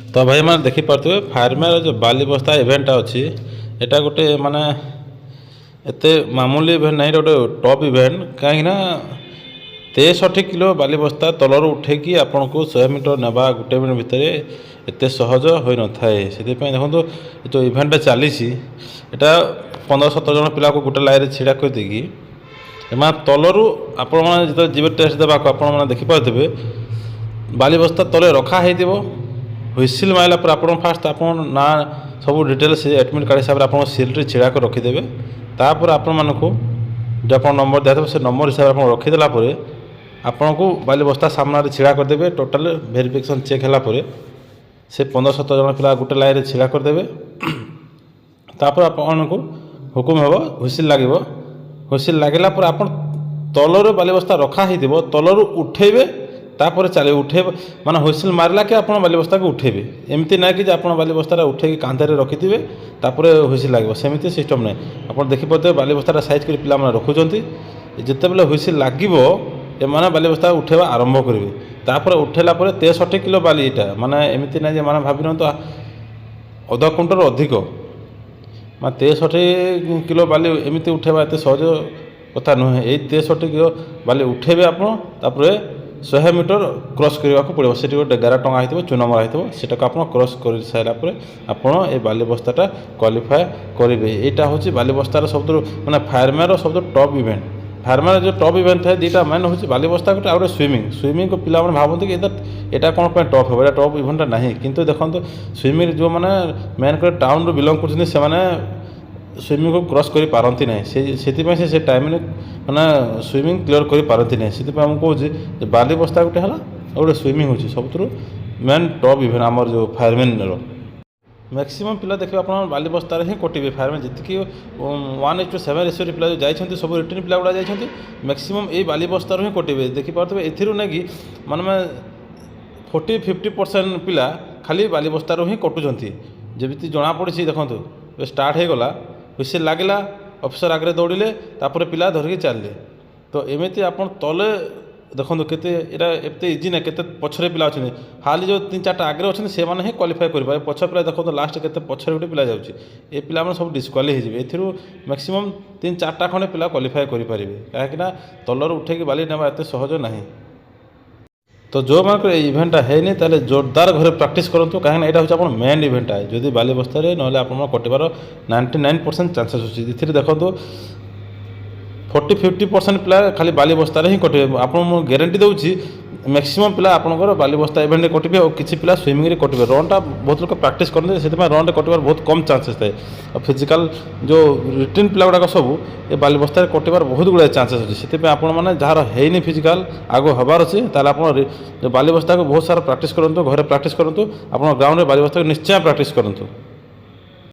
तो भाई मैंने देखिपे फार्मेर जो बाली बस्ता इवेंटा अच्छी एटा गोटे माने एते मामूली इवेंट नहीं गोटे टॉप इवेंट कहीं 63 किलो बाली बस्ता तलर उठेकी आपन को 100 मीटर नेबा गोटे मिनट भितर एत सहज हो न थाए से देखो जो इवेंटा चली एटा 15-17 जन पिला को गोटे लाइन छिड़ा कर देगी एम तलर आपण मैंने जो जीव टेस्ट देवाक आपने देखिपे बाली बस्ता तले रखा हो हुइसिल मारला पर आप फास्ट आप ना सब डिटेल्स एडमिट कार्ड हिसाब से आप सिल्ड्रे छिड़ा कर रखिदेवे तापर आपण मानक जो आप नंबर दिया से नंबर हिसाब से रखीदेला आपन को बाली बस्ता सामना छिड़ा करदे टोटाल वेरिफिकेशन चेक है से 15-17 जन पिला गोटे लाइन छिड़ा करदे तापर आपन को हुकुम हम हुइसिल लगे हुइसिल लगला आप तलर बाली बस्ता रखा हो तलर उठेबे तापर चले उठे माने हुइसिल मारला कि आप बाली बस्ता को उठेबे एमती ना कि आप बाली बस्ता उठे कांधे रखिथे तापर हुइसिल लगे सेमती सिस्टम ना आप देखिपे बाली बस्ता साइज कर पिला रखुंट जिते बेले हुइसिल लगे एमाने बाली बस्ता उठेवा आरंभ करेंगे तापर उठेला 63 किलो बाली यहाँ माने एमती ना माने भावी तो अधा कुंटल अधिक मैं 63 किलो बाली एमती उठेवा एत सहज कथा नुहे ये 63 किलो बाली उठेबे आप 100 मीटर क्रॉस करने को पड़ो से 11 टंका हो चूना मरा होटा को आप क्रॉस कर सारापर आपड़ ये बाली बस्ताटा क्वालिफाए करेंगे यहाँ हूँ बाली बस्तार सब माने फार्मेर सब टॉप इवेंट फार्मेर जो टॉप इवेंट थाए दुटा मेन हूँ बाली बस्ता गोटे आउट स्विमिंग स्विमिंग को पिला भावती कि यहाँ कौन पर टॉप हो टॉप इवेंटा ना कितु देखो स्विमिंग जो मैंने मेन कर टाउन रू बिलंग कर स्विमिंग को क्रॉस कर पारती ना से टाइम मैंने स्विमिंग क्लीयर कर पारती ना से कहूँ बाली बस्ता गोटे है गोटे स्विमिंग हो सब मेन टॉप इवेंट आमर जो फायरमैन मैक्सिमम पिला देखिए आप बाली बस्तार ही कटे फायरमैन जी 1:7 रेशियो पिला जो जाइए सब रिटर्न पिला गुड़ा जाइए मैक्सिमम ये बाली बस्तार ही कटे देखिपे एथि ना कि माने 40-50% पिला खाली बाली बस्तार ही कटुंट जमी जना पड़ी देखो स्टार्ट हो गला हुइसिल लगला अफिसर आगे दौड़े तापर पिला धरिकी चलिए तो एमती आप तले देखो केते इजी ना केते पछरे पिला अच्छे हाली जो 3-4टा आगे अच्छे से ही क्वालिफाई करेंगे पछ पिला देखो लास्ट के पछरे गोटे पिला जाऊँगी ये पिला सब डिस्क्वाली हो मैक्सिमम 3-4टा खंडे पिला क्वालिफाई करेंगे कहीं तलर उठे बाली नेबा एत सहज ना तो जो मान इवेंटा है ताले जोरदार घरे प्रैक्टिस करूँ कहीं यहाँ हूँ आप मेन इवेंटा है जदि बाली बस्तार ना आप कटार 99% चांसेस अच्छी देखो 40-50% पिला खाली बाली बस्तार ही कटे आपको गारंटी दूसरी मैक्सिमम पिला आपंकर बाली बस्ता इवेंट कटे और किसी पिला स्विमिंग कटे रनटा बहुत लोग प्रैक्टिस करते से रन कटार बहुत कम चांसेस थाए और फिजिकल जो रिटर्न पिला गुड़ाक सब ये बाली बस्ता कटार बहुत गुड़ाए चांसेस अच्छे से आपने जार है फिजिकल आगे हबार अच्छे आप बाली बस्ता को बहुत सारा प्रैक्टिस करूँ घर प्रैक्टिस करूँ आप ग्राउंड में बाली बस्ता को निश्चय प्रैक्टिस करूँ।